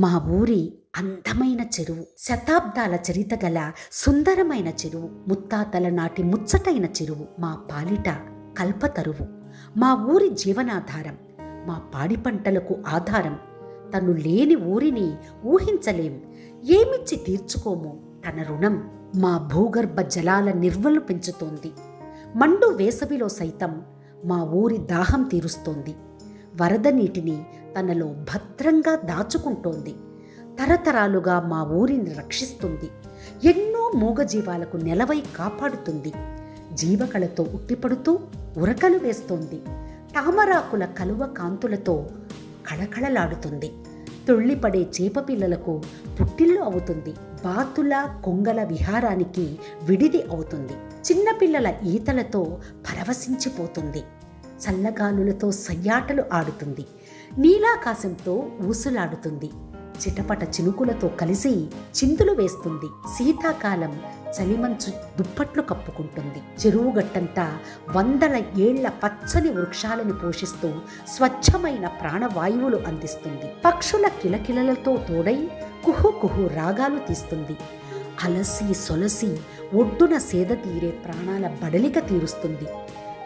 మా ఊరి అందమైన చెరువు, శతాబ్దాల చరిత గల సుందరమైన చెరువు, ముత్తాతల నాటి ముచ్చటైన చెరువు, మా పాలిట కల్పతరువు, మా ఊరి జీవనాధారం, మా పాడి పంటలకు ఆధారం. తను లేని ఊరిని ఊహించలేం, ఏమిచ్చి తీర్చుకోము తన రుణం. మా భూగర్భ జలాల నిర్వలు పెంచుతోంది, మండు వేసవిలో సైతం మా ఊరి దాహం తీరుస్తోంది. వరద నీటిని తనలో భద్రంగా దాచుకుంటోంది. తరతరాలుగా మా ఊరిని రక్షిస్తుంది. ఎన్నో మూగజీవాలకు నెలవై కాపాడుతుంది. జీవకళతో ఉట్టిపడుతూ ఉరకలు వేస్తోంది. తామరాకుల కలువ కాంతులతో కళకళలాడుతుంది. తుళ్ళిపడే చేపపిల్లలకు పుట్టిల్లు అవుతుంది. బాతుల కొంగల విహారానికి విడిది అవుతుంది. చిన్నపిల్లల ఈతలతో పరవశించిపోతుంది. చల్లగాలులతో సయ్యాటలు ఆడుతుంది. నీలాకాశంతో ఊసులాడుతుంది. చిటపట చినుకులతో కలిసి చిందులు వేస్తుంది. శీతాకాలం చలిమంచు దుప్పట్లు కప్పుకుంటుంది. చెరువుగట్టంతా వందల ఏళ్ల పచ్చని వృక్షాలను పోషిస్తూ స్వచ్ఛమైన ప్రాణవాయువులు అందిస్తుంది. పక్షుల కిలకిలలతో తోడై కుహు కుహు రాగాలు తీస్తుంది. అలసి సొలసి ఒడ్డున సేద తీరే ప్రాణాల బడలిక తీరుస్తుంది.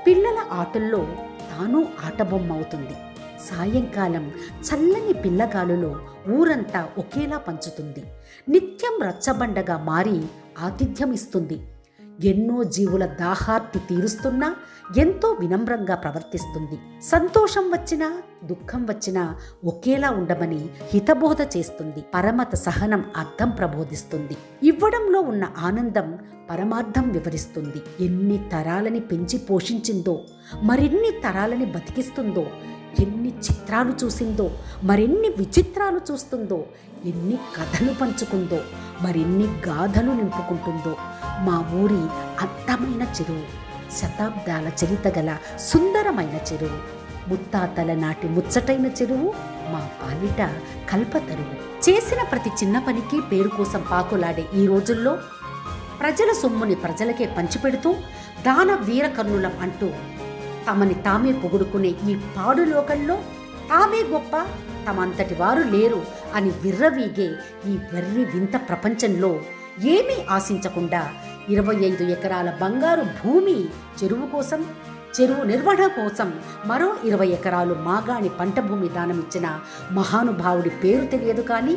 పిల్లల ఆటల్లో తాను ఆటబొమ్మవుతుంది. సాయంకాలం చల్లని పిల్లగాలులో ఊరంతా ఒకేలా పంచుతుంది. నిత్యం రచ్చబండగా మారి ఆతిథ్యమిస్తుంది. ఎన్నో జీవుల దాహార్తి తీరుస్తున్నా ఎంతో వినమ్రంగా ప్రవర్తిస్తుంది. సంతోషం వచ్చినా దుఃఖం వచ్చినా ఒకేలా ఉండమని హితబోధ చేస్తుంది. పరమత సహనం అర్థం ప్రబోధిస్తుంది. ఇవ్వడంలో ఉన్న ఆనందం పరమార్థం వివరిస్తుంది. ఎన్ని తరాలని పెంచి పోషించిందో, మరెన్ని తరాలని బతికిస్తుందో, ఎన్ని చిత్రాలు చూసిందో, మరెన్ని విచిత్రాలు చూస్తుందో, ఎన్ని కథలు పంచుకుందో, మరెన్ని గాథలు నింపుకుంటుందో. మా ఊరి అందమైన చెరువు, శతాబ్దాల చరిత గల సుందరమైన చెరువు, ముత్తాతల నాటి ముచ్చటైన చెరువు, మా పాలిట కల్పతరువు. చేసిన ప్రతి చిన్న పనికి పేరు కోసం పాకులాడే ఈ రోజుల్లో ప్రజల సొమ్ముని ప్రజలకే పంచిపెడుతూ దాన వీర కర్ణులం అంటూ తమని తామే పొగుడుకునే ఈ పాడు లోకంలో తామే గొప్ప, తమంతటి వారు లేరు అని విర్రవీగే ఈ వెర్రి వింత ప్రపంచంలో ఏమీ ఆశించకుండా 25 ఎకరాల బంగారు భూమి చెరువు కోసం, చెరువు నిర్వహణ కోసం మరో 20 ఎకరాలు మాగాణి పంట భూమి దానమిచ్చిన మహానుభావుడి పేరు తెలియదు, కానీ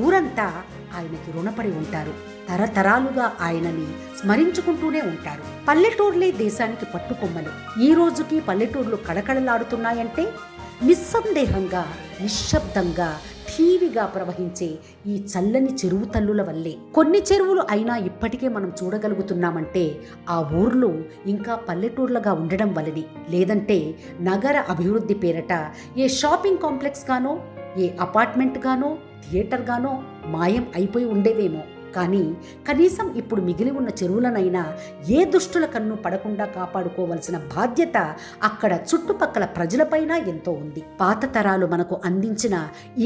ఊరంతా ఆయనకి రుణపడి ఉంటారు. తరతరాలుగా ఆయనని స్మరించుకుంటూనే ఉంటారు. పల్లెటూర్లే దేశానికి పట్టుకొమ్మలు. ఈ రోజుకి పల్లెటూర్లు కళకళలాడుతున్నాయంటే నిస్సందేహంగా, నిశ్శబ్దంగా, ఠీవిగా ప్రవహించే ఈ చల్లని చెరువు తల్లుల వల్లే. కొన్ని చెరువులు అయినా ఇప్పటికే మనం చూడగలుగుతున్నామంటే ఆ ఊర్లు ఇంకా పల్లెటూర్లుగా ఉండడం వల్లనే. లేదంటే నగర అభివృద్ధి పేరట ఏ షాపింగ్ కాంప్లెక్స్ గానో, ఏ అపార్ట్మెంట్ గానో, థియేటర్ గానో మాయం అయిపోయి ఉండేవేమో. కానీ కనీసం ఇప్పుడు మిగిలి ఉన్న చెరువులనైనా ఏ దుష్టుల కన్ను పడకుండా కాపాడుకోవలసిన బాధ్యత అక్కడ చుట్టుపక్కల ప్రజలపైన ఎంతో ఉంది. పాత తరాలు మనకు అందించిన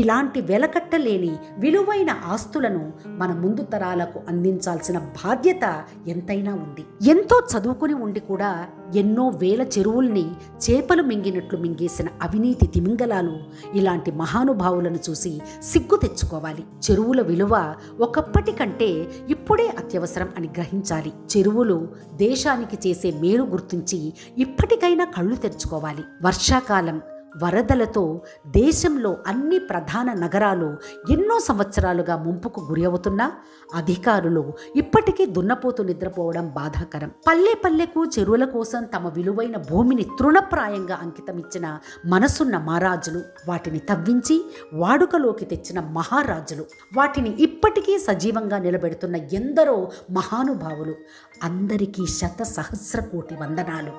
ఇలాంటి వెలకట్టలేని విలువైన ఆస్తులను మన ముందు తరాలకు అందించాల్సిన బాధ్యత ఎంతైనా ఉంది. ఎంతో చదువుకుని ఉండి కూడా ఎన్నో వేల చెరువుల్ని చేపలు మింగినట్లు మింగేసిన అవినీతి తిమింగలాలు ఇలాంటి మహానుభావులను చూసి సిగ్గు తెచ్చుకోవాలి. చెరువుల విలువ ఒకప్పటి కంటే ఇప్పుడే అత్యవసరం అని గ్రహించాలి. చెరువులు దేశానికి చేసే మేలు గుర్తించి ఇప్పటికైనా కళ్ళు తెరుచుకోవాలి. వర్షాకాలం వరదలతో దేశంలో అన్ని ప్రధాన నగరాలు ఎన్నో సంవత్సరాలుగా ముంపుకు గురి అవుతున్నా అధికారులు ఇప్పటికీ దున్నపోతూ నిద్రపోవడం బాధాకరం. పల్లె పల్లెకు చెరువుల కోసం తమ విలువైన భూమిని తృణప్రాయంగా అంకితమిచ్చిన మనసున్న మహారాజులు, వాటిని తవ్వించి వాడుకలోకి తెచ్చిన మహారాజులు, వాటిని ఇప్పటికీ సజీవంగా నిలబెడుతున్న ఎందరో మహానుభావులు, అందరికీ శత సహస్ర కోటి వందనాలు.